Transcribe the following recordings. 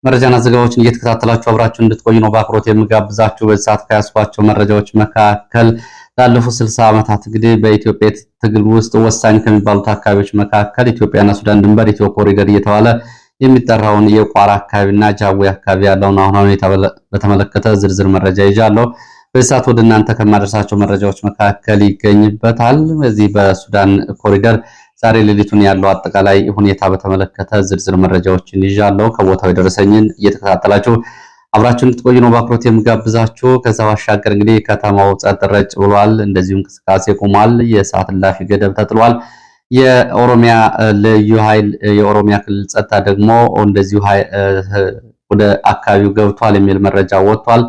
መረጃና ዘገባዎችን እየተከታተላችሁ አብራችሁ እንድትቆዩ ነው በአክብሮት የምጋብዛችሁ። በዚህ ሰዓት ከያዝኳቸው መረጃዎች መካከል ላለፉት 60 ዓመታት እንግዲህ በኢትዮጵያ ትግል ውስጥ ወሳኝ ከሚባሉት አካባቢዎች መካከል ኢትዮጵያና ሱዳን ድንበር ኢትዮ ኮሪደር እየተባለ የሚጠራውን የቋራ አካባቢና ጃዊ አካባቢ ያለውን አሁናዊ ሁኔታ በተመለከተ ዝርዝር መረጃ ይዣለሁ። በዚህ ሰዓት ወደ እናንተ ከማደርሳቸው መረጃዎች መካከል ይገኝበታል። በዚህ በሱዳን ኮሪደር ዛሬ ሌሊቱን ያለው አጠቃላይ ሁኔታ በተመለከተ ዝርዝር መረጃዎችን ይዣለሁ። ከቦታው የደረሰኝን እየተከታተላችሁ አብራችሁ እንድትቆዩ ነው በአክብሮት የምጋብዛችሁ። ከዛ ባሻገር እንግዲህ ከተማው ጸጥ ረጭ ብሏል። እንደዚሁም እንቅስቃሴ ቆሟል። የሰዓት እላፊ ገደብ ተጥሏል። የኦሮሚያ ልዩ ኃይል የኦሮሚያ ክልል ጸጥታ ደግሞ እንደዚሁ ወደ አካባቢው ገብቷል የሚል መረጃ ወጥቷል።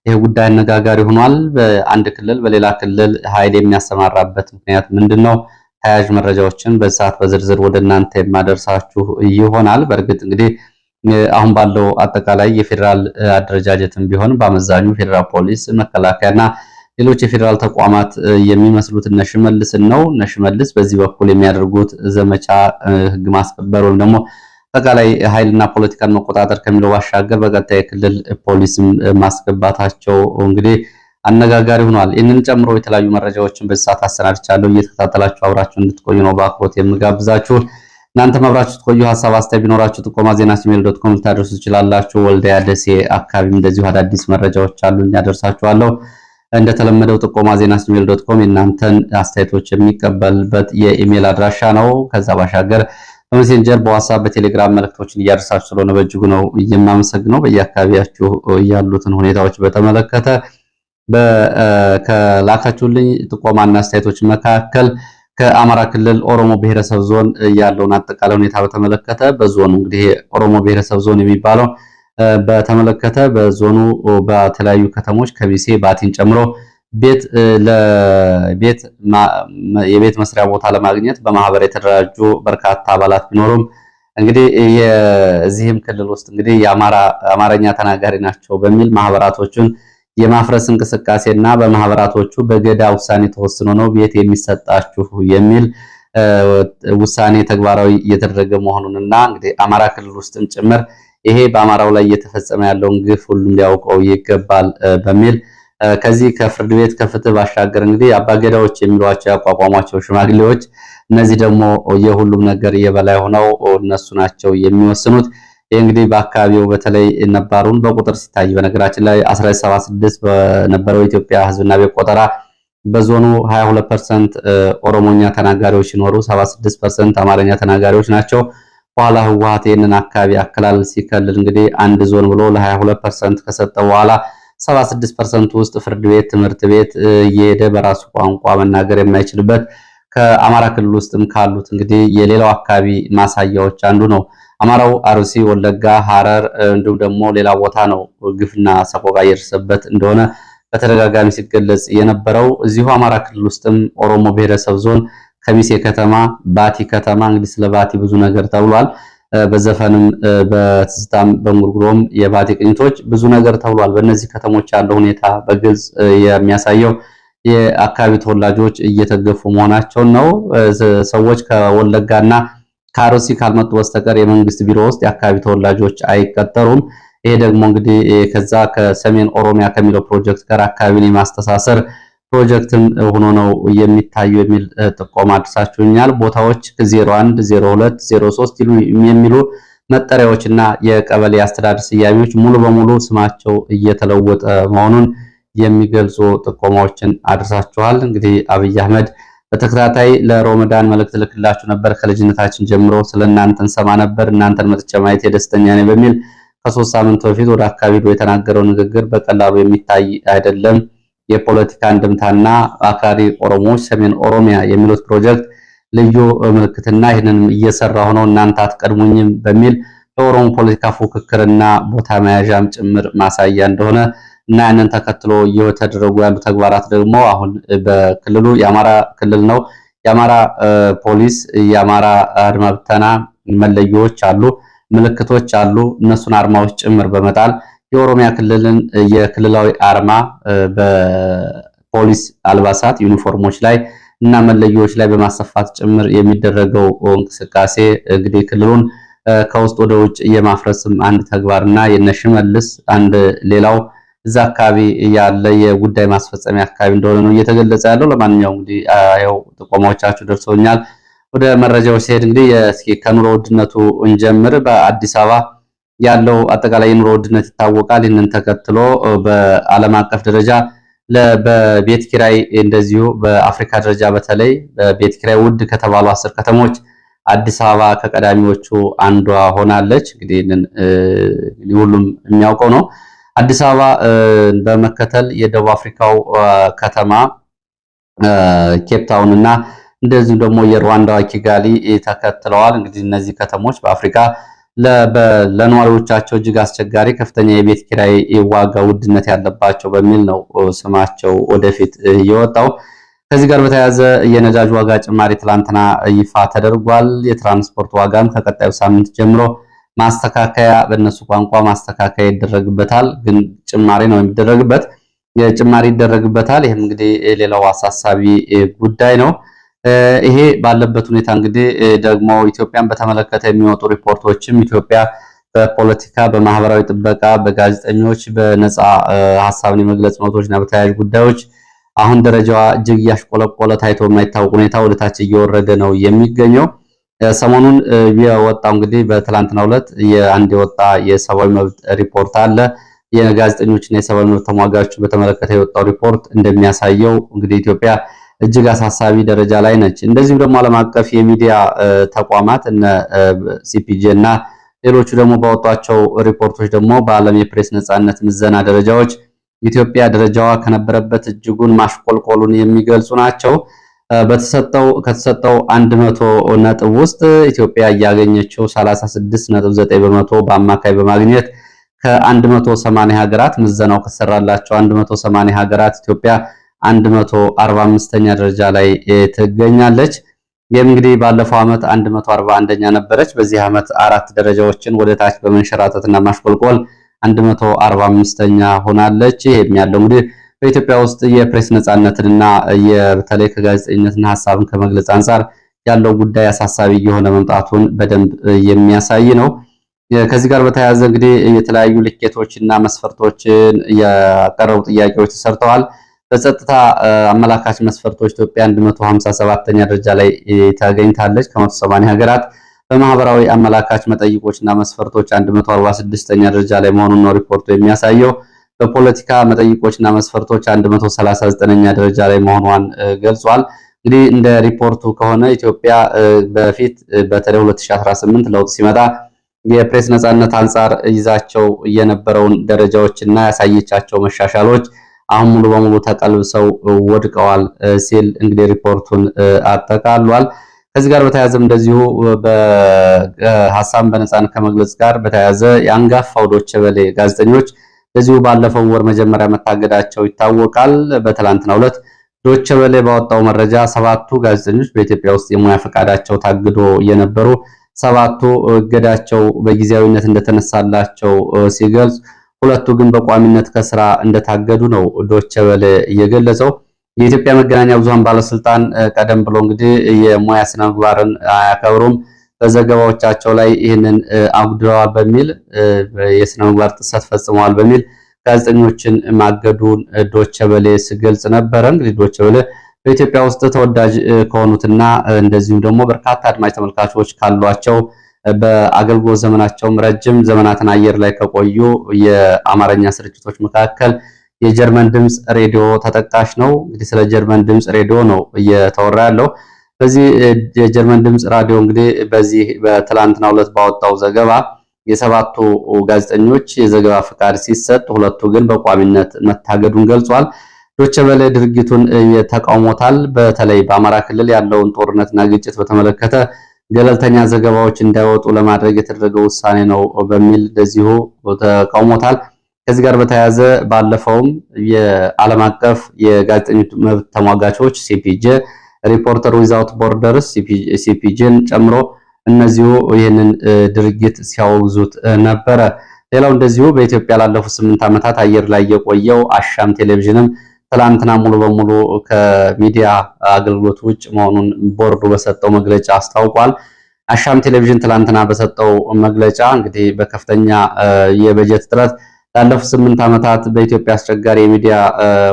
ይህ ጉዳይ አነጋጋሪ ሆኗል። በአንድ ክልል በሌላ ክልል ኃይል የሚያሰማራበት ምክንያት ምንድነው? ተያያዥ መረጃዎችን በሰዓት በዝርዝር ወደ እናንተ የማደርሳችሁ ይሆናል። በእርግጥ እንግዲህ አሁን ባለው አጠቃላይ የፌዴራል አደረጃጀትም ቢሆን በአመዛኙ ፌዴራል ፖሊስ፣ መከላከያና ሌሎች የፌዴራል ተቋማት የሚመስሉት እነ ሽመልስን ነው። እነ ሽመልስ በዚህ በኩል የሚያደርጉት ዘመቻ ህግ ማስከበር ወይም ደግሞ አጠቃላይ ኃይልና ፖለቲካን መቆጣጠር ከሚለው ባሻገር በቀጥታ የክልል ፖሊስም ማስገባታቸው እንግዲህ አነጋጋሪ ሆኗል። ይህንን ጨምሮ የተለያዩ መረጃዎችን በዚህ ሰዓት አሰናድቻለሁ። እየተከታተላችሁ አብራችሁ እንድትቆዩ ነው በአክብሮት የምጋብዛችሁ። እናንተ አብራችሁ ትቆዩ። ሀሳብ አስተያየት ቢኖራችሁ ጥቆማ ዜና@gmail.com ልታደርሱ ትችላላችሁ። ወልዲያ፣ ደሴ አካባቢም እንደዚሁ አዳዲስ መረጃዎች አሉ ያደርሳችኋለሁ። እንደተለመደው ጥቆማ ዜና@gmail.com የእናንተን አስተያየቶች የሚቀበልበት የኢሜል አድራሻ ነው። ከዛ ባሻገር በሜሴንጀር በዋትስአፕ በቴሌግራም መልእክቶችን እያደረሳችሁ ስለሆነ በእጅጉ ነው የማመሰግነው። በየአካባቢያችሁ ያሉትን ሁኔታዎች በተመለከተ ከላካችሁልኝ ጥቆማና አስተያየቶች መካከል ከአማራ ክልል ኦሮሞ ብሔረሰብ ዞን ያለውን አጠቃላይ ሁኔታ በተመለከተ በዞኑ እንግዲህ ኦሮሞ ብሔረሰብ ዞን የሚባለው በተመለከተ በዞኑ በተለያዩ ከተሞች ከሚሴ ባቲን ጨምሮ የቤት መስሪያ ቦታ ለማግኘት በማህበር የተደራጁ በርካታ አባላት ቢኖሩም እንግዲህ የዚህም ክልል ውስጥ እንግዲህ የአማርኛ ተናጋሪ ናቸው በሚል ማህበራቶቹን የማፍረስ እንቅስቃሴና በማህበራቶቹ በገዳ ውሳኔ ተወስኖ ነው ቤት የሚሰጣችሁ የሚል ውሳኔ ተግባራዊ እየተደረገ መሆኑንና እንግዲህ አማራ ክልል ውስጥም ጭምር ይሄ በአማራው ላይ እየተፈጸመ ያለውን ግፍ ሁሉም ሊያውቀው ይገባል በሚል ከዚህ ከፍርድ ቤት ከፍትህ ባሻገር እንግዲህ አባገዳዎች የሚሏቸው ያቋቋሟቸው ሽማግሌዎች እነዚህ ደግሞ የሁሉም ነገር የበላይ ሆነው እነሱ ናቸው የሚወስኑት። ይህ እንግዲህ በአካባቢው በተለይ ነባሩን በቁጥር ሲታይ በነገራችን ላይ 1976 በነበረው ኢትዮጵያ ህዝብና ቤት ቆጠራ በዞኑ 22% ኦሮሞኛ ተናጋሪዎች ሲኖሩ 76% አማርኛ ተናጋሪዎች ናቸው። በኋላ ህወሓት ይህንን አካባቢ አከላለል ሲከልል እንግዲህ አንድ ዞን ብሎ ለ22% ከሰጠ በኋላ 76% ውስጥ ፍርድ ቤት፣ ትምህርት ቤት እየሄደ በራሱ ቋንቋ መናገር የማይችልበት ከአማራ ክልል ውስጥም ካሉት እንግዲህ የሌላው አካባቢ ማሳያዎች አንዱ ነው። አማራው አርሲ፣ ወለጋ፣ ሐረር እንዲሁም ደግሞ ሌላ ቦታ ነው ግፍና ሰቆቃ እየደረሰበት እንደሆነ በተደጋጋሚ ሲገለጽ የነበረው። እዚሁ አማራ ክልል ውስጥም ኦሮሞ ብሔረሰብ ዞን ከሚሴ ከተማ፣ ባቲ ከተማ እንግዲህ ስለ ባቲ ብዙ ነገር ተብሏል። በዘፈንም በትዝታም በሙርጉሮም የባቲ ቅኝቶች ብዙ ነገር ተብሏል። በእነዚህ ከተሞች ያለው ሁኔታ በግልጽ የሚያሳየው የአካባቢ ተወላጆች እየተገፉ መሆናቸውን ነው። ሰዎች ከወለጋና ከአርሲ ካልመጡ በስተቀር የመንግስት ቢሮ ውስጥ የአካባቢ ተወላጆች አይቀጠሩም። ይሄ ደግሞ እንግዲህ ከዛ ከሰሜን ኦሮሚያ ከሚለው ፕሮጀክት ጋር አካባቢን የማስተሳሰር ፕሮጀክትም ሆኖ ነው የሚታዩ የሚል ጥቆማ አድርሳችሁኛል። ቦታዎች 01፣ 02፣ 03 የሚሉ መጠሪያዎችና የቀበሌ አስተዳደር ስያሜዎች ሙሉ በሙሉ ስማቸው እየተለወጠ መሆኑን የሚገልጹ ጥቆማዎችን አድርሳችኋል። እንግዲህ አብይ አህመድ በተከታታይ ለሮመዳን መልእክት ልክላችሁ ነበር። ከልጅነታችን ጀምሮ ስለናንተን ሰማ ነበር፣ እናንተን መጥቼ ማየት ደስተኛ ነኝ በሚል ከ3 ሳምንት በፊት ወደ አካባቢ የተናገረው ንግግር በቀላሉ የሚታይ አይደለም። የፖለቲካ እንድምታና አክራሪ ኦሮሞዎች ሰሜን ኦሮሚያ የሚሉት ፕሮጀክት ልዩ ምልክትና ይህንን እየሰራ ሆነው እናንተ አትቀድሙኝም በሚል በኦሮሞ ፖለቲካ ፉክክርና ቦታ መያዣም ጭምር ማሳያ እንደሆነ እና ያንን ተከትሎ እየተደረጉ ያሉ ተግባራት ደግሞ አሁን በክልሉ የአማራ ክልል ነው። የአማራ ፖሊስ፣ የአማራ አድማ ብተና መለዮዎች አሉ፣ ምልክቶች አሉ። እነሱን አርማዎች ጭምር በመጣል የኦሮሚያ ክልልን የክልላዊ አርማ በፖሊስ አልባሳት ዩኒፎርሞች ላይ እና መለዮዎች ላይ በማሰፋት ጭምር የሚደረገው እንቅስቃሴ እንግዲህ ክልሉን ከውስጥ ወደ ውጭ የማፍረስም አንድ ተግባርና የነሽመልስ አንድ ሌላው እዛ አካባቢ ያለ የጉዳይ ማስፈጸሚያ አካባቢ እንደሆነ ነው እየተገለጸ ያለው። ለማንኛውም እንግዲህ ያው ጥቆማዎቻችሁ ደርሰውኛል። ወደ መረጃዎች ሲሄድ እንግዲህ እስኪ ከኑሮ ውድነቱ እንጀምር። በአዲስ አበባ ያለው አጠቃላይ የኑሮ ውድነት ይታወቃል። ይህንን ተከትሎ በዓለም አቀፍ ደረጃ በቤት ኪራይ እንደዚሁ በአፍሪካ ደረጃ በተለይ በቤት ኪራይ ውድ ከተባሉ 10 ከተሞች አዲስ አበባ ከቀዳሚዎቹ አንዷ ሆናለች። እንግዲህ ሁሉም የሚያውቀው ነው። አዲስ አበባ በመከተል የደቡብ አፍሪካው ከተማ ኬፕ ታውን እና እንደዚሁ ደግሞ የሩዋንዳዋ ኪጋሊ ተከትለዋል። እንግዲህ እነዚህ ከተሞች በአፍሪካ ለነዋሪዎቻቸው እጅግ አስቸጋሪ ከፍተኛ የቤት ኪራይ ዋጋ ውድነት ያለባቸው በሚል ነው ስማቸው ወደፊት የወጣው። ከዚህ ጋር በተያያዘ የነዳጅ ዋጋ ጭማሪ ትላንትና ይፋ ተደርጓል። የትራንስፖርት ዋጋም ከቀጣዩ ሳምንት ጀምሮ ማስተካከያ በእነሱ ቋንቋ ማስተካከያ ይደረግበታል። ግን ጭማሪ ነው የሚደረግበት፣ ጭማሪ ይደረግበታል። ይህም እንግዲህ ሌላው አሳሳቢ ጉዳይ ነው። ይሄ ባለበት ሁኔታ እንግዲህ ደግሞ ኢትዮጵያን በተመለከተ የሚወጡ ሪፖርቶችም ኢትዮጵያ በፖለቲካ፣ በማህበራዊ ጥበቃ፣ በጋዜጠኞች፣ በነፃ ሀሳብን የመግለጽ መብቶችና በተያያዥ ጉዳዮች አሁን ደረጃዋ እጅግ እያሽቆለቆለ ታይቶ የማይታወቅ ሁኔታ ወደታች እየወረደ ነው የሚገኘው። ሰሞኑን የወጣው እንግዲህ በትላንትናው ዕለት የወጣ የሰብአዊ መብት ሪፖርት አለ። የጋዜጠኞችና የሰብአዊ መብት ተሟጋቾችን በተመለከተ የወጣው ሪፖርት እንደሚያሳየው እንግዲህ ኢትዮጵያ እጅግ አሳሳቢ ደረጃ ላይ ነች። እንደዚሁም ደግሞ ዓለም አቀፍ የሚዲያ ተቋማት እነ ሲፒጄ እና ሌሎቹ ደግሞ ባወጧቸው ሪፖርቶች ደግሞ በዓለም የፕሬስ ነፃነት ምዘና ደረጃዎች ኢትዮጵያ ደረጃዋ ከነበረበት እጅጉን ማሽቆልቆሉን የሚገልጹ ናቸው። ከተሰጠው 100 ነጥብ ውስጥ ኢትዮጵያ እያገኘችው 36.9 በመቶ በአማካይ በማግኘት ከ180 ሀገራት ምዘናው ከተሰራላቸው 180 ሀገራት ኢትዮጵያ 145ኛ ደረጃ ላይ ትገኛለች። ይህም እንግዲህ ባለፈው ዓመት 141ኛ ነበረች። በዚህ ዓመት 4 ደረጃዎችን ወደ ታች በመንሸራተትና ማሽቆልቆል 145ኛ ሆናለች። ይሄም ያለው እንግዲህ በኢትዮጵያ ውስጥ የፕሬስ ነፃነትንና በተለይ ከጋዜጠኝነትና ሐሳብን ከመግለጽ አንጻር ያለው ጉዳይ አሳሳቢ የሆነ መምጣቱን በደንብ የሚያሳይ ነው። ከዚህ ጋር በተያያዘ እንግዲህ የተለያዩ ልኬቶችና መስፈርቶችን ያቀረቡ ጥያቄዎች ተሰርተዋል። በጸጥታ አመላካች መስፈርቶች ኢትዮጵያ 157ኛ ደረጃ ላይ ተገኝታለች ከ180 ሀገራት። በማህበራዊ አመላካች መጠይቆችና መስፈርቶች 146ኛ ደረጃ ላይ መሆኑን ነው ሪፖርቱ የሚያሳየው። በፖለቲካ መጠይቆችና መስፈርቶች 139ኛ ደረጃ ላይ መሆኗን ገልጿል። እንግዲህ እንደ ሪፖርቱ ከሆነ ኢትዮጵያ በፊት በተለይ 2018 ለውጥ ሲመጣ የፕሬስ ነፃነት አንጻር ይዛቸው የነበረውን ደረጃዎችና ያሳየቻቸው መሻሻሎች አሁን ሙሉ በሙሉ ተቀልብሰው ወድቀዋል ሲል እንግዲህ ሪፖርቱን አጠቃሏል። ከዚህ ጋር በተያያዘም እንደዚሁ በሐሳብን በነፃነት ከመግለጽ ጋር በተያያዘ የአንጋፋው ዶቼ ቬለ ጋዜጠኞች በዚሁ ባለፈው ወር መጀመሪያ መታገዳቸው ይታወቃል። በትላንትናው ዕለት ዶቼ ቬለ ባወጣው መረጃ 7ቱ ጋዜጠኞች በኢትዮጵያ ውስጥ የሙያ ፈቃዳቸው ታግዶ የነበሩ 7ቱ እገዳቸው በጊዜያዊነት እንደተነሳላቸው ሲገልጽ 2ቱ ግን በቋሚነት ከስራ እንደታገዱ ነው ዶቼ ቬለ እየገለጸው። የኢትዮጵያ መገናኛ ብዙሃን ባለስልጣን ቀደም ብሎ እንግዲህ የሙያ ስነ ምግባርን አያከብሩም፣ በዘገባዎቻቸው ላይ ይህንን አጉድለዋል በሚል የስነ ምግባር ጥሰት ፈጽመዋል በሚል ጋዜጠኞችን ማገዱን ዶቼ ቬለ ሲገልጽ ነበረ። እንግዲህ ዶቼ ቬለ በኢትዮጵያ ውስጥ ተወዳጅ ከሆኑትና እንደዚሁም ደግሞ በርካታ አድማጭ ተመልካቾች ካሏቸው በአገልግሎት ዘመናቸውም ረጅም ዘመናትን አየር ላይ ከቆዩ የአማርኛ ስርጭቶች መካከል የጀርመን ድምጽ ሬዲዮ ተጠቃሽ ነው። እንግዲህ ስለ ጀርመን ድምጽ ሬዲዮ ነው እየተወራ ያለው። በዚህ የጀርመን ድምጽ ራዲዮ እንግዲህ በዚህ በትላንትናው ዕለት ባወጣው ዘገባ የ7ቱ ጋዜጠኞች የዘገባ ፍቃድ ሲሰጥ 2ቱ ግን በቋሚነት መታገዱን ገልጿል። ዶቼ ቬለ ድርጊቱን ተቃውሞታል። በተለይ በአማራ ክልል ያለውን ጦርነትና ግጭት በተመለከተ ገለልተኛ ዘገባዎች እንዳይወጡ ለማድረግ የተደረገው ውሳኔ ነው በሚል እንደዚሁ ተቃውሞታል። ከዚህ ጋር በተያያዘ ባለፈውም የዓለም አቀፍ የጋዜጠኞች መብት ተሟጋቾች ሲፒጄ፣ ሪፖርተር ዊዛውት ቦርደርስ ሲፒጄን ጨምሮ እነዚሁ ይህንን ድርጊት ሲያወግዙት ነበረ። ሌላው እንደዚሁ በኢትዮጵያ ላለፉት 8 ዓመታት አየር ላይ የቆየው አሻም ቴሌቪዥንም ትላንትና ሙሉ በሙሉ ከሚዲያ አገልግሎት ውጭ መሆኑን ቦርዱ በሰጠው መግለጫ አስታውቋል። አሻም ቴሌቪዥን ትላንትና በሰጠው መግለጫ እንግዲህ በከፍተኛ የበጀት እጥረት ላለፉት 8 ዓመታት በኢትዮጵያ አስቸጋሪ የሚዲያ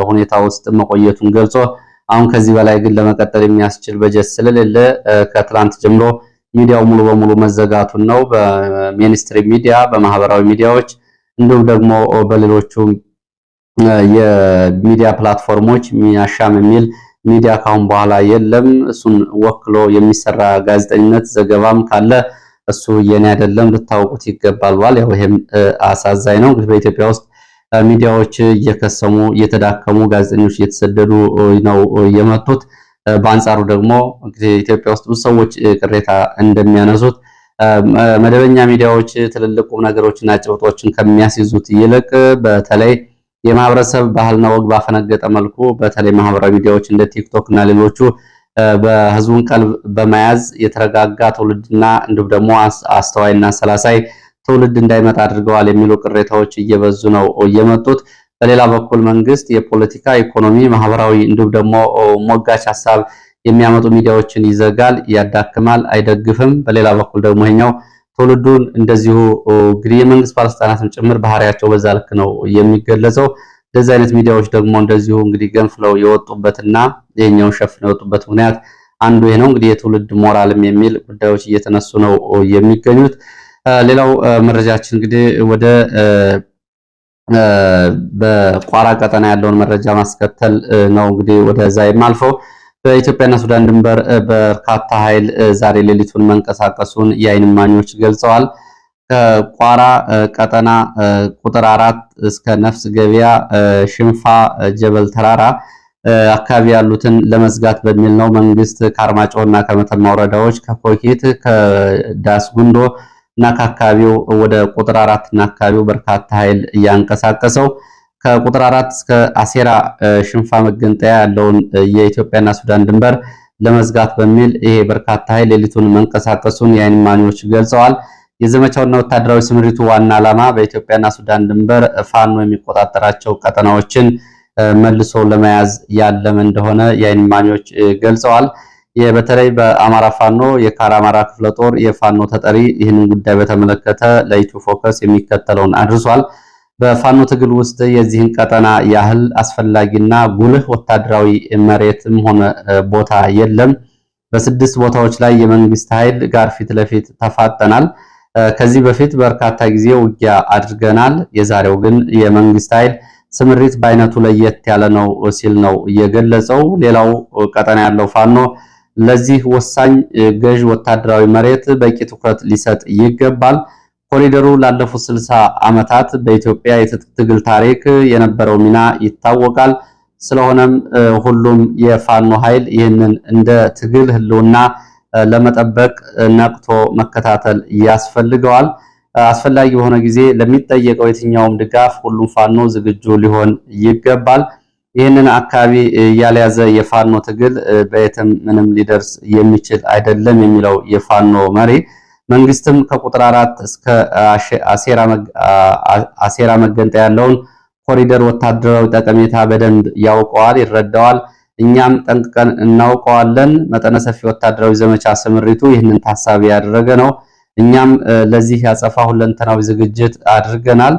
ሁኔታ ውስጥ መቆየቱን ገልጾ አሁን ከዚህ በላይ ግን ለመቀጠል የሚያስችል በጀት ስለሌለ ከትላንት ጀምሮ ሚዲያው ሙሉ በሙሉ መዘጋቱን ነው። በሚኒስትሪ ሚዲያ፣ በማህበራዊ ሚዲያዎች እንዲሁም ደግሞ በሌሎቹ የሚዲያ ፕላትፎርሞች አሻም የሚል ሚዲያ ካሁን በኋላ የለም። እሱን ወክሎ የሚሰራ ጋዜጠኝነት ዘገባም ካለ እሱ የኔ አይደለም ልታውቁት ይገባል ብሏል። ያው ይሄም አሳዛኝ ነው። እንግዲህ በኢትዮጵያ ውስጥ ሚዲያዎች እየከሰሙ እየተዳከሙ ጋዜጠኞች እየተሰደዱ ነው የመጡት። በአንጻሩ ደግሞ እንግዲህ ኢትዮጵያ ውስጥ ብዙ ሰዎች ቅሬታ እንደሚያነሱት መደበኛ ሚዲያዎች ትልልቅ ቁም ነገሮችና ጭብጦችን ከሚያስይዙት ይልቅ በተለይ የማህበረሰብ ባህልና ወግ ባፈነገጠ መልኩ በተለይ ማህበራዊ ሚዲያዎች እንደ ቲክቶክ እና ሌሎቹ በህዝቡን ቀልብ በመያዝ የተረጋጋ ትውልድና እንዲሁም ደግሞ አስተዋይና ሰላሳይ ትውልድ እንዳይመጣ አድርገዋል የሚሉ ቅሬታዎች እየበዙ ነው የመጡት። በሌላ በኩል መንግስት የፖለቲካ፣ ኢኮኖሚ፣ ማህበራዊ እንዲሁም ደግሞ ሞጋች ሀሳብ የሚያመጡ ሚዲያዎችን ይዘጋል፣ ያዳክማል፣ አይደግፍም። በሌላ በኩል ደግሞ ይሄኛው ትውልዱን እንደዚሁ እንግዲህ የመንግስት ባለስልጣናትም ጭምር ባህሪያቸው በዛ ልክ ነው የሚገለጸው። እንደዚህ አይነት ሚዲያዎች ደግሞ እንደዚሁ እንግዲህ ገንፍለው የወጡበትና ይሄኛውን ሸፍነው የወጡበት ምክንያት አንዱ ይሄ ነው። እንግዲህ የትውልድ ሞራልም የሚል ጉዳዮች እየተነሱ ነው የሚገኙት። ሌላው መረጃችን እንግዲህ ወደ በቋራ ቀጠና ያለውን መረጃ ማስከተል ነው። እንግዲህ ወደዛ የማልፈው በኢትዮጵያና ሱዳን ድንበር በርካታ ኃይል ዛሬ ሌሊቱን መንቀሳቀሱን የዓይን እማኞች ገልጸዋል። ከቋራ ቀጠና ቁጥር 4 እስከ ነፍስ ገበያ፣ ሽንፋ፣ ጀበል ተራራ አካባቢ ያሉትን ለመዝጋት በሚል ነው መንግስት ከአርማጭሆና ከመተማ ወረዳዎች ከኮኪት ከዳስ ጉንዶ እና ከአካባቢው ወደ ቁጥር 4 እና አካባቢው በርካታ ኃይል እያንቀሳቀሰው ከቁጥር 4 እስከ አሴራ ሽንፋ መገንጠያ ያለውን የኢትዮጵያና ሱዳን ድንበር ለመዝጋት በሚል ይሄ በርካታ ኃይል ሌሊቱን መንቀሳቀሱን የዓይን እማኞች ገልጸዋል። የዘመቻውና ወታደራዊ ስምሪቱ ዋና ዓላማ በኢትዮጵያና ሱዳን ድንበር ፋኖ የሚቆጣጠራቸው ቀጠናዎችን መልሶ ለመያዝ ያለመ እንደሆነ የዓይን እማኞች ገልጸዋል። በተለይ በአማራ ፋኖ የካራማራ ክፍለ ጦር የፋኖ ተጠሪ ይህንን ጉዳይ በተመለከተ ለኢትዮ ፎከስ የሚከተለውን አድርሷል። በፋኖ ትግል ውስጥ የዚህን ቀጠና ያህል አስፈላጊና ጉልህ ወታደራዊ መሬትም ሆነ ቦታ የለም። በ6 ቦታዎች ላይ የመንግስት ኃይል ጋር ፊት ለፊት ተፋጠናል። ከዚህ በፊት በርካታ ጊዜ ውጊያ አድርገናል። የዛሬው ግን የመንግስት ኃይል ስምሪት በአይነቱ ለየት ያለ ነው ሲል ነው የገለጸው። ሌላው ቀጠና ያለው ፋኖ ለዚህ ወሳኝ ገዥ ወታደራዊ መሬት በቂ ትኩረት ሊሰጥ ይገባል። ኮሪደሩ ላለፉት 60 ዓመታት በኢትዮጵያ የትጥቅ ትግል ታሪክ የነበረው ሚና ይታወቃል። ስለሆነም ሁሉም የፋኖ ኃይል ይህንን እንደ ትግል ህልውና ለመጠበቅ ነቅቶ መከታተል ያስፈልገዋል። አስፈላጊ በሆነ ጊዜ ለሚጠየቀው የትኛውም ድጋፍ ሁሉም ፋኖ ዝግጁ ሊሆን ይገባል። ይህንን አካባቢ ያልያዘ የፋኖ ትግል በየትም ምንም ሊደርስ የሚችል አይደለም የሚለው የፋኖ መሪ መንግስትም ከቁጥር 4 እስከ አሴራ መገንጠያ ያለውን ኮሪደር ወታደራዊ ጠቀሜታ በደንብ ያውቀዋል፣ ይረዳዋል። እኛም ጠንቅቀን እናውቀዋለን። መጠነ ሰፊ ወታደራዊ ዘመቻ ስምሪቱ ይህንን ታሳቢ ያደረገ ነው። እኛም ለዚህ ያጸፋ ሁለንተናዊ ዝግጅት አድርገናል።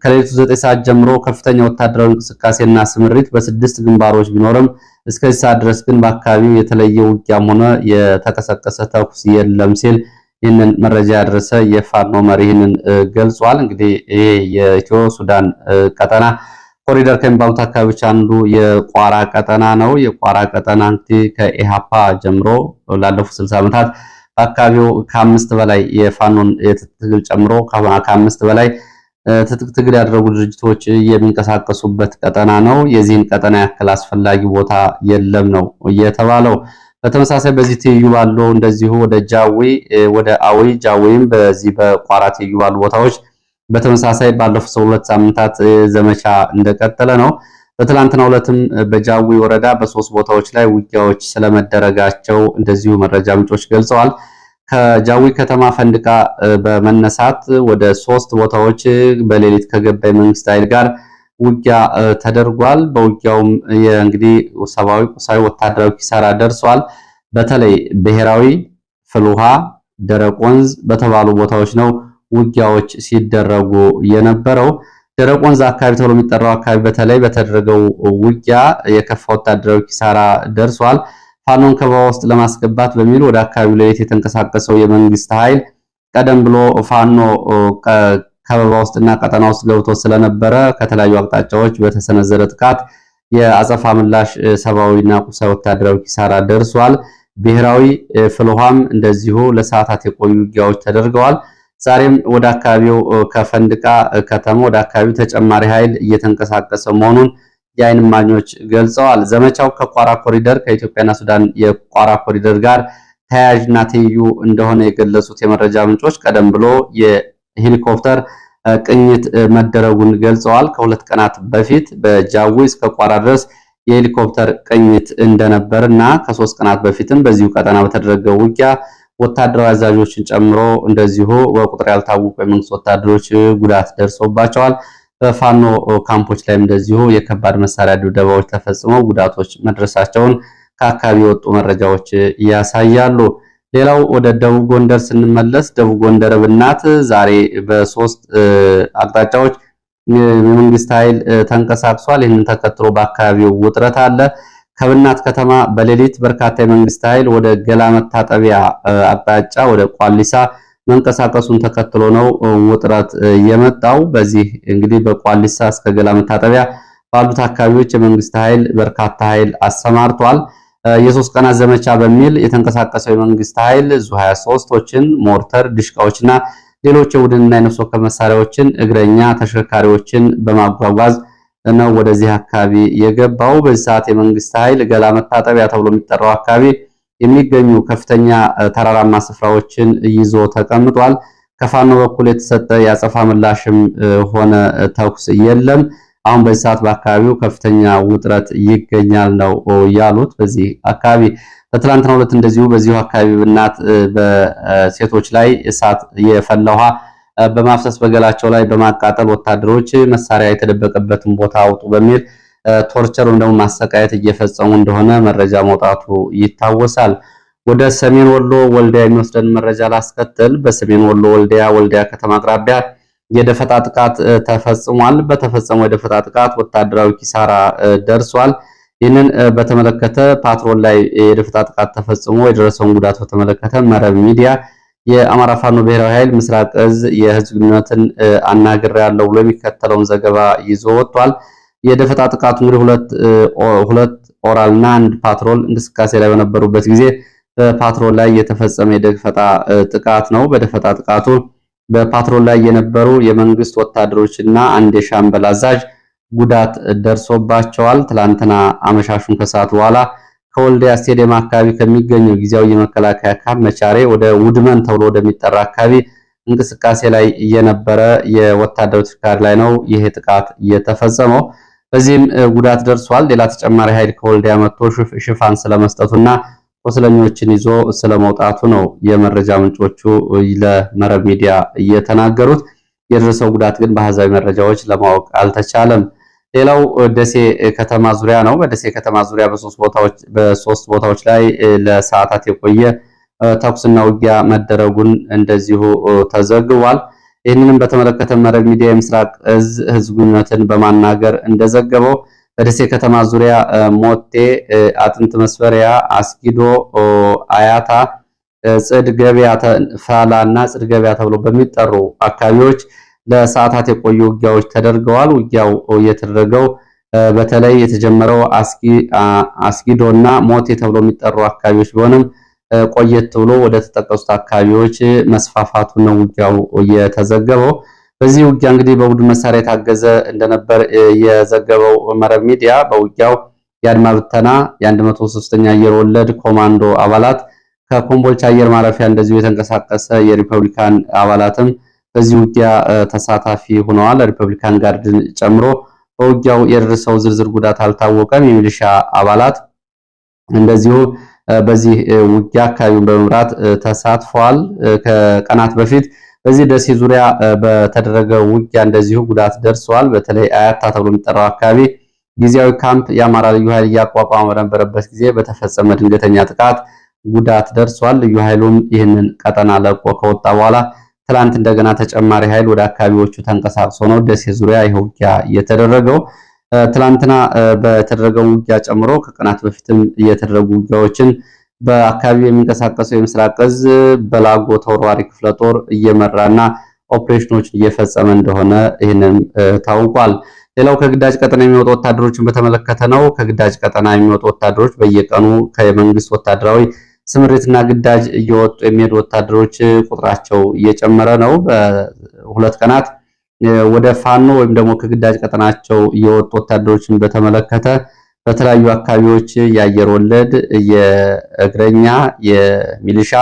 ከሌሊቱ 9 ሰዓት ጀምሮ ከፍተኛ ወታደራዊ እንቅስቃሴና ስምሪት በ6 ግንባሮች ቢኖርም እስከዚህ ሰዓት ድረስ ግን በአካባቢው የተለየ ውጊያም ሆነ የተቀሰቀሰ ተኩስ የለም ሲል ይህንን መረጃ ያደረሰ የፋኖ መሪ ይህንን ገልጿል። እንግዲህ ይሄ የኢትዮ ሱዳን ቀጠና ኮሪደር ከሚባሉት አካባቢዎች አንዱ የቋራ ቀጠና ነው። የቋራ ቀጠና እንግዲህ ከኢሃፓ ጀምሮ ላለፉት 60 ዓመታት በአካባቢው ከ5 በላይ የፋኖን የትጥቅ ትግል ጨምሮ ከ5 በላይ ትጥቅ ትግል ያደረጉ ድርጅቶች የሚንቀሳቀሱበት ቀጠና ነው። የዚህን ቀጠና ያክል አስፈላጊ ቦታ የለም ነው የተባለው። በተመሳሳይ በዚህ ትይዩ ባለው እንደዚሁ ወደ ጃዊ ወደ አዊ ጃዊም በዚህ በቋራ ትይዩ ባሉ ቦታዎች በተመሳሳይ ባለፉት 2 ሳምንታት ዘመቻ እንደቀጠለ ነው። በትላንትናው ዕለትም በጃዊ ወረዳ በ3 ቦታዎች ላይ ውጊያዎች ስለመደረጋቸው እንደዚሁ መረጃ ምንጮች ገልጸዋል። ከጃዊ ከተማ ፈንድቃ በመነሳት ወደ 3 ቦታዎች በሌሊት ከገባ የመንግስት ኃይል ጋር ውጊያ ተደርጓል። በውጊያውም እንግዲህ ሰብአዊ፣ ቁሳዊ፣ ወታደራዊ ኪሳራ ደርሷል። በተለይ ብሔራዊ፣ ፍልውሃ፣ ደረቅ ወንዝ በተባሉ ቦታዎች ነው ውጊያዎች ሲደረጉ የነበረው። ደረቅ ወንዝ አካባቢ ተብሎ የሚጠራው አካባቢ በተለይ በተደረገው ውጊያ የከፋ ወታደራዊ ኪሳራ ደርሷል። ፋኖን ከበባ ውስጥ ለማስገባት በሚል ወደ አካባቢው ለየት የተንቀሳቀሰው የመንግስት ኃይል ቀደም ብሎ ፋኖ ከበባ ውስጥና ቀጠና ውስጥ ገብቶ ስለነበረ ከተለያዩ አቅጣጫዎች በተሰነዘረ ጥቃት የአጸፋ ምላሽ ሰብአዊና ቁሳዊ ወታደራዊ ኪሳራ ደርሷል። ብሔራዊ ፍልውሃም እንደዚሁ ለሰዓታት የቆዩ ውጊያዎች ተደርገዋል። ዛሬም ወደ አካባቢው ከፈንድቃ ከተማ ወደ አካባቢው ተጨማሪ ኃይል እየተንቀሳቀሰ መሆኑን የዓይን እማኞች ገልጸዋል። ዘመቻው ከቋራ ኮሪደር ከኢትዮጵያና ሱዳን የቋራ ኮሪደር ጋር ተያያዥና ትይዩ እንደሆነ የገለጹት የመረጃ ምንጮች ቀደም ብሎ የሄሊኮፕተር ቅኝት መደረጉን ገልጸዋል። ከሁለት ቀናት በፊት በጃዊ እስከ ቋራ ድረስ የሄሊኮፕተር ቅኝት እንደነበርና ከ3 ቀናት በፊትም በዚሁ ቀጠና በተደረገው ውጊያ ወታደራዊ አዛዦችን ጨምሮ እንደዚሁ በቁጥር ያልታወቁ የመንግስት ወታደሮች ጉዳት ደርሶባቸዋል። በፋኖ ካምፖች ላይም እንደዚሁ የከባድ መሳሪያ ድብደባዎች ተፈጽመው ጉዳቶች መድረሳቸውን ከአካባቢ የወጡ መረጃዎች ያሳያሉ። ሌላው ወደ ደቡብ ጎንደር ስንመለስ ደቡብ ጎንደር ብናት ዛሬ በ3 አቅጣጫዎች የመንግስት ኃይል ተንቀሳቅሷል። ይህንን ተከትሎ በአካባቢው ውጥረት አለ። ከብናት ከተማ በሌሊት በርካታ የመንግስት ኃይል ወደ ገላ መታጠቢያ አቅጣጫ ወደ ቋሊሳ መንቀሳቀሱን ተከትሎ ነው ውጥረት የመጣው። በዚህ እንግዲህ በቋሊሳ እስከ ገላ መታጠቢያ ባሉት አካባቢዎች የመንግስት ኃይል በርካታ ኃይል አሰማርቷል። የ3 ቀናት ዘመቻ በሚል የተንቀሳቀሰው የመንግስት ኃይል ዙ23ቶችን፣ ሞርተር፣ ድሽቃዎችና ሌሎች የቡድንና የነፍስ ወከፍ መሳሪያዎችን፣ እግረኛ ተሽከርካሪዎችን በማጓጓዝ ነው ወደዚህ አካባቢ የገባው። በዚህ ሰዓት የመንግስት ኃይል ገላ መታጠቢያ ተብሎ የሚጠራው አካባቢ የሚገኙ ከፍተኛ ተራራማ ስፍራዎችን ይዞ ተቀምጧል። ከፋኖ በኩል የተሰጠ የአጸፋ ምላሽም ሆነ ተኩስ የለም። አሁን በዚህ ሰዓት በአካባቢው ከፍተኛ ውጥረት ይገኛል ነው ያሉት። በዚህ አካባቢ በትላንትናው ዕለት እንደዚሁ በዚሁ አካባቢ ብናት በሴቶች ላይ እሳት የፈላ ውሃ በማፍሰስ በገላቸው ላይ በማቃጠል ወታደሮች መሳሪያ የተደበቀበትን ቦታ አውጡ በሚል ቶርቸር ወይም ደግሞ ማሰቃየት እየፈጸሙ እንደሆነ መረጃ መውጣቱ ይታወሳል። ወደ ሰሜን ወሎ ወልዲያ የሚወስደን መረጃ ላስከትል። በሰሜን ወሎ ወልዲያ ከተማ አቅራቢያ የደፈጣ ጥቃት ተፈጽሟል። በተፈጸመው የደፈጣ ጥቃት ወታደራዊ ኪሳራ ደርሷል። ይህንን በተመለከተ ፓትሮል ላይ የደፈጣ ጥቃት ተፈጽሞ የደረሰውን ጉዳት በተመለከተ መረብ ሚዲያ የአማራ ፋኖ ብሔራዊ ኃይል ምስራቅ እዝ የህዝብ ግንኙነትን አናግሬያለሁ ብሎ የሚከተለውን ዘገባ ይዞ ወጥቷል። የደፈጣ ጥቃቱ እንግዲህ ሁለት ኦራልና አንድ ፓትሮል እንቅስቃሴ ላይ በነበሩበት ጊዜ በፓትሮል ላይ የተፈጸመ የደፈጣ ጥቃት ነው። በደፈጣ ጥቃቱ በፓትሮል ላይ የነበሩ የመንግስት ወታደሮችና አንድ የሻምበል አዛዥ ጉዳት ደርሶባቸዋል። ትላንትና አመሻሹን ከሰዓት በኋላ ከወልዲያ ስቴዲየም አካባቢ ከሚገኘው ጊዜያዊ የመከላከያ ካምፕ መቻሬ ወደ ውድመን ተብሎ ወደሚጠራ አካባቢ እንቅስቃሴ ላይ የነበረ የወታደር ተሽከርካሪ ላይ ነው ይሄ ጥቃት የተፈጸመው። በዚህም ጉዳት ደርሷል። ሌላ ተጨማሪ ኃይል ከወልዲያ መጥቶ ሽፋን ስለመስጠቱና ቆስለኞችን ይዞ ስለመውጣቱ ነው የመረጃ ምንጮቹ ለመረብ ሚዲያ እየተናገሩት። የደረሰው ጉዳት ግን በአሃዛዊ መረጃዎች ለማወቅ አልተቻለም። ሌላው ደሴ ከተማ ዙሪያ ነው። በደሴ ከተማ ዙሪያ በሶስት ቦታዎች ላይ ለሰዓታት የቆየ ተኩስና ውጊያ መደረጉን እንደዚሁ ተዘግቧል። ይህንንም በተመለከተ መረብ ሚዲያ የምስራቅ እዝ ህዝብ ግንኙነትን በማናገር እንደዘገበው በደሴ ከተማ ዙሪያ ሞቴ፣ አጥንት መስፈሪያ፣ አስጊዶ፣ አያታ፣ ጽድ ገበያ፣ ፋላና ጽድ ገበያ ተብሎ በሚጠሩ አካባቢዎች ለሰዓታት የቆዩ ውጊያዎች ተደርገዋል። ውጊያው የተደረገው በተለይ የተጀመረው አስጊዶና ሞቴ ተብሎ የሚጠሩ አካባቢዎች ቢሆንም ቆየት ብሎ ወደ ተጠቀሱት አካባቢዎች መስፋፋቱ ነው ውጊያው የተዘገበው። በዚህ ውጊያ እንግዲህ በቡድን መሳሪያ የታገዘ እንደነበር የዘገበው መረብ ሚዲያ በውጊያው የአድማ ብተና የ103ኛ አየር ወለድ ኮማንዶ አባላት ከኮምቦልቻ አየር ማረፊያ እንደዚሁ የተንቀሳቀሰ የሪፐብሊካን አባላትም በዚህ ውጊያ ተሳታፊ ሆነዋል። ሪፐብሊካን ጋርድን ጨምሮ በውጊያው የደረሰው ዝርዝር ጉዳት አልታወቀም። የሚሊሻ አባላት እንደዚሁ በዚህ ውጊያ አካባቢውን በመምራት ተሳትፈዋል። ከቀናት በፊት በዚህ ደሴ ዙሪያ በተደረገ ውጊያ እንደዚሁ ጉዳት ደርሷል። በተለይ አያታ ተብሎ የሚጠራው አካባቢ ጊዜያዊ ካምፕ የአማራ ልዩ ኃይል እያቋቋመ በነበረበት ጊዜ በተፈጸመ ድንገተኛ ጥቃት ጉዳት ደርሷል። ልዩ ኃይሉም ይህንን ቀጠና ለቆ ከወጣ በኋላ ትላንት እንደገና ተጨማሪ ኃይል ወደ አካባቢዎቹ ተንቀሳቅሶ ነው ደሴ ዙሪያ ይህ ውጊያ እየተደረገው። ትላንትና በተደረገው ውጊያ ጨምሮ ከቀናት በፊትም እየተደረጉ ውጊያዎችን በአካባቢው የሚንቀሳቀሰው የምስራቅ እዝ በላጎ ተወርዋሪ ክፍለ ጦር እየመራና ኦፕሬሽኖችን እየፈጸመ እንደሆነ ይህንን ታውቋል። ሌላው ከግዳጅ ቀጠና የሚወጡ ወታደሮችን በተመለከተ ነው። ከግዳጅ ቀጠና የሚወጡ ወታደሮች በየቀኑ ከመንግስት ወታደራዊ ስምሪትና ግዳጅ እየወጡ የሚሄዱ ወታደሮች ቁጥራቸው እየጨመረ ነው። በሁለት ቀናት ወደ ፋኖ ወይም ደግሞ ከግዳጅ ቀጠናቸው እየወጡ ወታደሮችን በተመለከተ በተለያዩ አካባቢዎች የአየር ወለድ፣ የእግረኛ፣ የሚሊሻ፣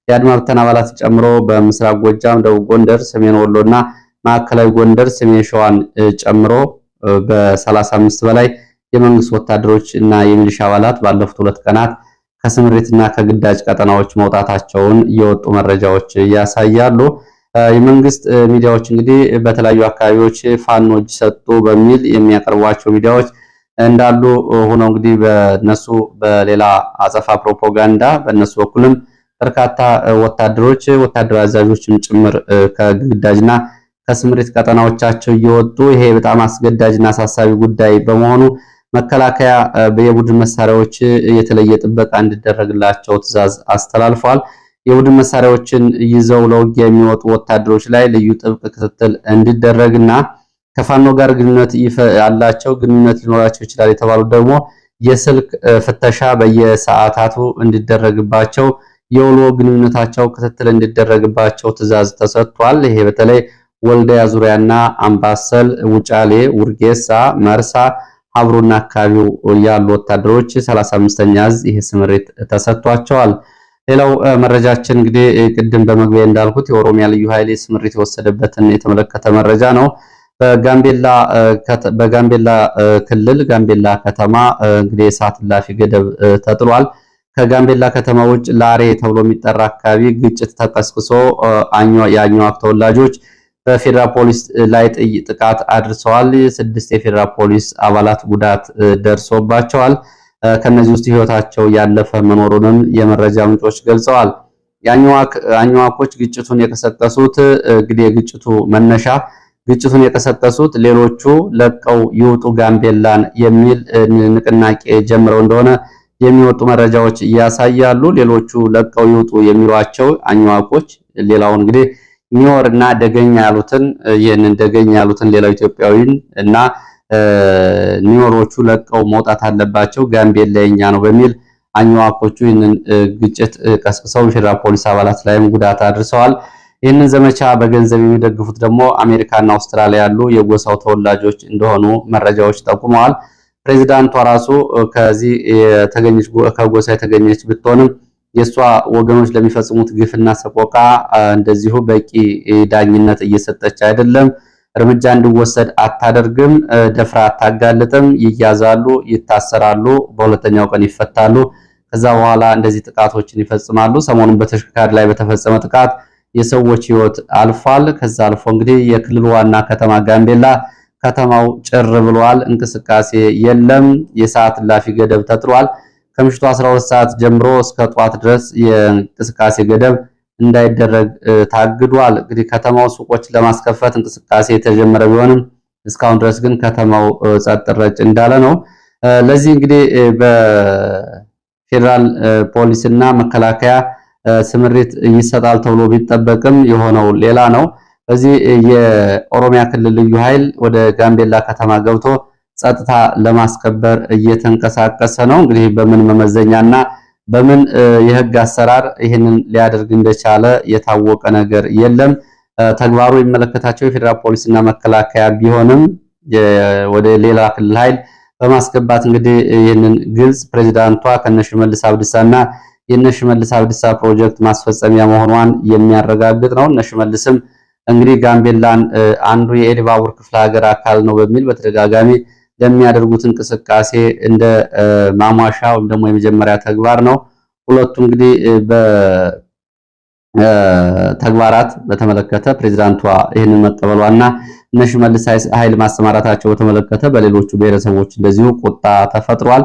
የአድማ ብተና አባላትን ጨምሮ በምስራቅ ጎጃም፣ ደቡብ ጎንደር፣ ሰሜን ወሎና ማዕከላዊ ጎንደር፣ ሰሜን ሸዋን ጨምሮ በ35 በላይ የመንግስት ወታደሮች እና የሚሊሻ አባላት ባለፉት 2 ቀናት ከስምሪትና ከግዳጅ ቀጠናዎች መውጣታቸውን የወጡ መረጃዎች ያሳያሉ። የመንግስት ሚዲያዎች እንግዲህ በተለያዩ አካባቢዎች ፋኖ እጅ ሰጡ በሚል የሚያቀርቧቸው ሚዲያዎች እንዳሉ ሆኖ እንግዲህ በነሱ በሌላ አጸፋ ፕሮፓጋንዳ በነሱ በኩልም በርካታ ወታደሮች ወታደራዊ አዛዦችን ጭምር ከግዳጅና ከስምሪት ቀጠናዎቻቸው እየወጡ ይሄ በጣም አስገዳጅና አሳሳቢ ጉዳይ በመሆኑ መከላከያ የቡድን መሳሪያዎች የተለየ ጥበቃ እንዲደረግላቸው ትዕዛዝ አስተላልፏል። የቡድን መሳሪያዎችን ይዘው ለውጊያ የሚወጡ ወታደሮች ላይ ልዩ ጥብቅ ክትትል እንዲደረግና ከፋኖ ጋር ግንኙነት ያላቸው ግንኙነት ሊኖራቸው ይችላል የተባሉ ደግሞ የስልክ ፍተሻ በየሰዓታቱ እንዲደረግባቸው የውሎ ግንኙነታቸው ክትትል እንዲደረግባቸው ትዕዛዝ ተሰጥቷል። ይሄ በተለይ ወልዲያ ዙሪያና አምባሰል፣ ውጫሌ፣ ውርጌሳ፣ መርሳ፣ ሀብሩና አካባቢው ያሉ ወታደሮች 35ኛ እዝ ይሄ ስምሪት ተሰጥቷቸዋል። ሌላው መረጃችን እንግዲህ ቅድም በመግቢያ እንዳልኩት የኦሮሚያ ልዩ ኃይል ስምሪት የወሰደበትን የተመለከተ መረጃ ነው። በጋምቤላ ክልል ጋምቤላ ከተማ እንግዲህ የሰዓት እላፊ ገደብ ተጥሏል። ከጋምቤላ ከተማ ውጭ ላሬ ተብሎ የሚጠራ አካባቢ ግጭት ተቀስቅሶ የአኝዋክ ተወላጆች በፌዴራል ፖሊስ ላይ ጥቃት አድርሰዋል። 6 የፌዴራል ፖሊስ አባላት ጉዳት ደርሶባቸዋል። ከነዚህ ውስጥ ህይወታቸው ያለፈ መኖሩንም የመረጃ ምንጮች ገልጸዋል። የአኝዋኮች ግጭቱን የቀሰቀሱት እንግዲህ የግጭቱ መነሻ ግጭቱን የቀሰቀሱት ሌሎቹ ለቀው ይውጡ ጋምቤላን የሚል ንቅናቄ ጀምረው እንደሆነ የሚወጡ መረጃዎች ያሳያሉ። ሌሎቹ ለቀው ይውጡ የሚሏቸው አኝዋኮች ሌላው እንግዲህ ኒውር እና ደገኛ ያሉትን ይህንን ደገኛ ያሉትን ሌላው ኢትዮጵያዊን እና ኒውሮቹ ለቀው መውጣት አለባቸው ጋምቤላ የኛ ነው በሚል አኝዋኮቹ ይህንን ግጭት ቀስቅሰው ፌዴራል ፖሊስ አባላት ላይም ጉዳት አድርሰዋል። ይህንን ዘመቻ በገንዘብ የሚደግፉት ደግሞ አሜሪካና አውስትራሊያ ያሉ የጎሳው ተወላጆች እንደሆኑ መረጃዎች ጠቁመዋል። ፕሬዚዳንቷ ራሱ ከዚህ ከጎሳ የተገኘች ብትሆንም የሷ ወገኖች ለሚፈጽሙት ግፍና ሰቆቃ እንደዚሁ በቂ ዳኝነት እየሰጠች አይደለም። እርምጃ እንዲወሰድ አታደርግም፣ ደፍራ አታጋልጥም። ይያዛሉ፣ ይታሰራሉ፣ በሁለተኛው ቀን ይፈታሉ። ከዛ በኋላ እንደዚህ ጥቃቶችን ይፈጽማሉ። ሰሞኑን በተሽከርካሪ ላይ በተፈጸመ ጥቃት የሰዎች ህይወት አልፏል። ከዛ አልፎ እንግዲህ የክልሉ ዋና ከተማ ጋምቤላ ከተማው ጭር ብሏል። እንቅስቃሴ የለም። የሰዓት እላፊ ገደብ ተጥሏል። ከምሽቱ 12 ሰዓት ጀምሮ እስከ ጧት ድረስ የእንቅስቃሴ ገደብ እንዳይደረግ ታግዷል። እንግዲህ ከተማው ሱቆችን ለማስከፈት እንቅስቃሴ የተጀመረ ቢሆንም እስካሁን ድረስ ግን ከተማው ጸጥ ረጭ እንዳለ ነው። ለዚህ እንግዲህ በፌዴራል ፖሊስና መከላከያ ስምሪት ይሰጣል ተብሎ ቢጠበቅም የሆነው ሌላ ነው። በዚህ የኦሮሚያ ክልል ልዩ ኃይል ወደ ጋምቤላ ከተማ ገብቶ ጸጥታ ለማስከበር እየተንቀሳቀሰ ነው። እንግዲህ በምን መመዘኛና በምን የህግ አሰራር ይህንን ሊያደርግ እንደቻለ የታወቀ ነገር የለም። ተግባሩ የሚመለከታቸው የፌዴራል ፖሊስና መከላከያ ቢሆንም ወደ ሌላ ክልል ኃይል በማስገባት እንግዲህ ይህንን ግልጽ ፕሬዚዳንቷ ከነሽመልስ አብዲሳና የነሽመልስ አብዲሳ ፕሮጀክት ማስፈጸሚያ መሆኗን የሚያረጋግጥ ነው። እነሽመልስም እንግዲህ ጋምቤላን አንዱ የኤሊባቡር ክፍለ ሀገር አካል ነው በሚል በተደጋጋሚ ለሚያደርጉት እንቅስቃሴ እንደ ማሟሻ ወይም ደግሞ የመጀመሪያ ተግባር ነው። ሁለቱ እንግዲህ በተግባራት በተመለከተ ፕሬዝዳንቷ ይህንን መቀበሏና እነሽመልስ ኃይል ማሰማራታቸው በተመለከተ በሌሎቹ ብሔረሰቦች እንደዚሁ ቁጣ ተፈጥሯል።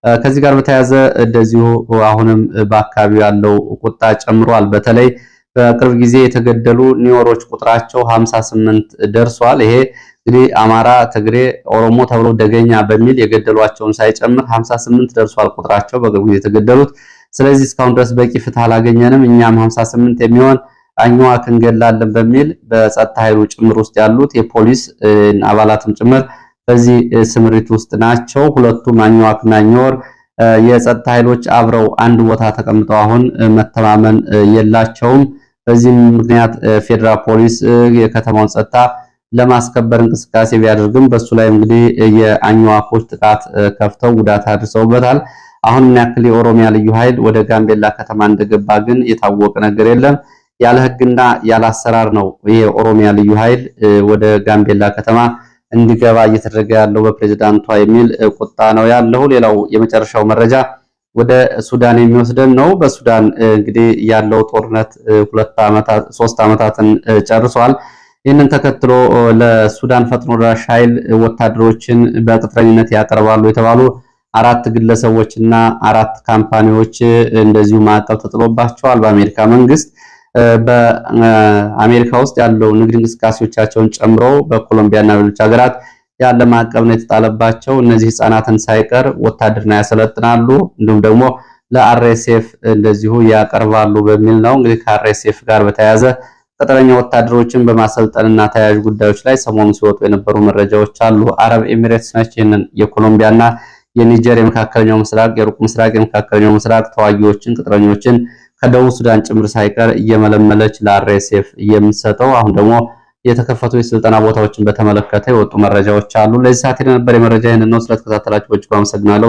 ከዚህ ጋር በተያያዘ እንደዚሁ አሁንም በአካባቢው ያለው ቁጣ ጨምሯል። በተለይ በቅርብ ጊዜ የተገደሉ ኒወሮች ቁጥራቸው 58 ደርሷል። ይሄ እንግዲህ አማራ፣ ትግሬ፣ ኦሮሞ ተብሎ ደገኛ በሚል የገደሏቸውን ሳይጨምር 58 ደርሷል ቁጥራቸው በቅርብ ጊዜ የተገደሉት። ስለዚህ እስካሁን ድረስ በቂ ፍትህ አላገኘንም፣ እኛም 58 የሚሆን አኝዋክ እንገላለን በሚል በጸጥታ ኃይሉ ጭምር ውስጥ ያሉት የፖሊስ አባላትም ጭምር በዚህ ስምሪት ውስጥ ናቸው። ሁለቱም አኝዋክና ኒወር የጸጥታ ኃይሎች አብረው አንድ ቦታ ተቀምጠው አሁን መተማመን የላቸውም። በዚህም ምክንያት ፌዴራል ፖሊስ የከተማውን ጸጥታ ለማስከበር እንቅስቃሴ ቢያደርግም በሱ ላይ እንግዲህ የአኝዋኮች ጥቃት ከፍተው ጉዳት አድርሰውበታል። አሁን ምን ያክል የኦሮሚያ ልዩ ኃይል ወደ ጋምቤላ ከተማ እንደገባ ግን የታወቀ ነገር የለም። ያለ ሕግና ያለ አሰራር ነው የኦሮሚያ ልዩ ኃይል ወደ ጋምቤላ ከተማ እንዲገባ እየተደረገ ያለው በፕሬዝዳንቷ የሚል ቁጣ ነው ያለው። ሌላው የመጨረሻው መረጃ ወደ ሱዳን የሚወስደን ነው። በሱዳን እንግዲህ ያለው ጦርነት 3 ዓመታትን ጨርሷል። ይህንን ተከትሎ ለሱዳን ፈጥኖ ደራሽ ኃይል ወታደሮችን በቅጥረኝነት ያቀርባሉ የተባሉ 4 ግለሰቦችና 4 ካምፓኒዎች እንደዚሁ ማዕቀብ ተጥሎባቸዋል በአሜሪካ መንግስት። በአሜሪካ ውስጥ ያለው ንግድ እንቅስቃሴዎቻቸውን ጨምሮ በኮሎምቢያና ሌሎች ሀገራት ያለ ማዕቀብ ነው የተጣለባቸው። እነዚህ ህፃናትን ሳይቀር ውትድርና ያሰለጥናሉ፣ እንዲሁም ደግሞ ለአርኤስኤፍ እንደዚሁ ያቀርባሉ በሚል ነው። እንግዲህ ከአርኤስኤፍ ጋር በተያያዘ ቅጥረኛ ወታደሮችን በማሰልጠንና ተያያዥ ጉዳዮች ላይ ሰሞኑ ሲወጡ የነበሩ መረጃዎች አሉ። አረብ ኤሚሬትስ ነች ይህንን የኮሎምቢያና የኒጀር የመካከለኛው ምስራቅ፣ የሩቅ ምስራቅ፣ የመካከለኛው ምስራቅ ተዋጊዎችን ቅጥረኞችን ከደቡብ ሱዳን ጭምር ሳይቀር እየመለመለች ለአርኤስኤፍ የምትሰጠው። አሁን ደግሞ የተከፈቱ የስልጠና ቦታዎችን በተመለከተ የወጡ መረጃዎች አሉ። ለዚህ ሰዓት የነበረ መረጃ ይህንን ነው። ስለተከታተላችሁ በእጅጉ አመሰግናለሁ።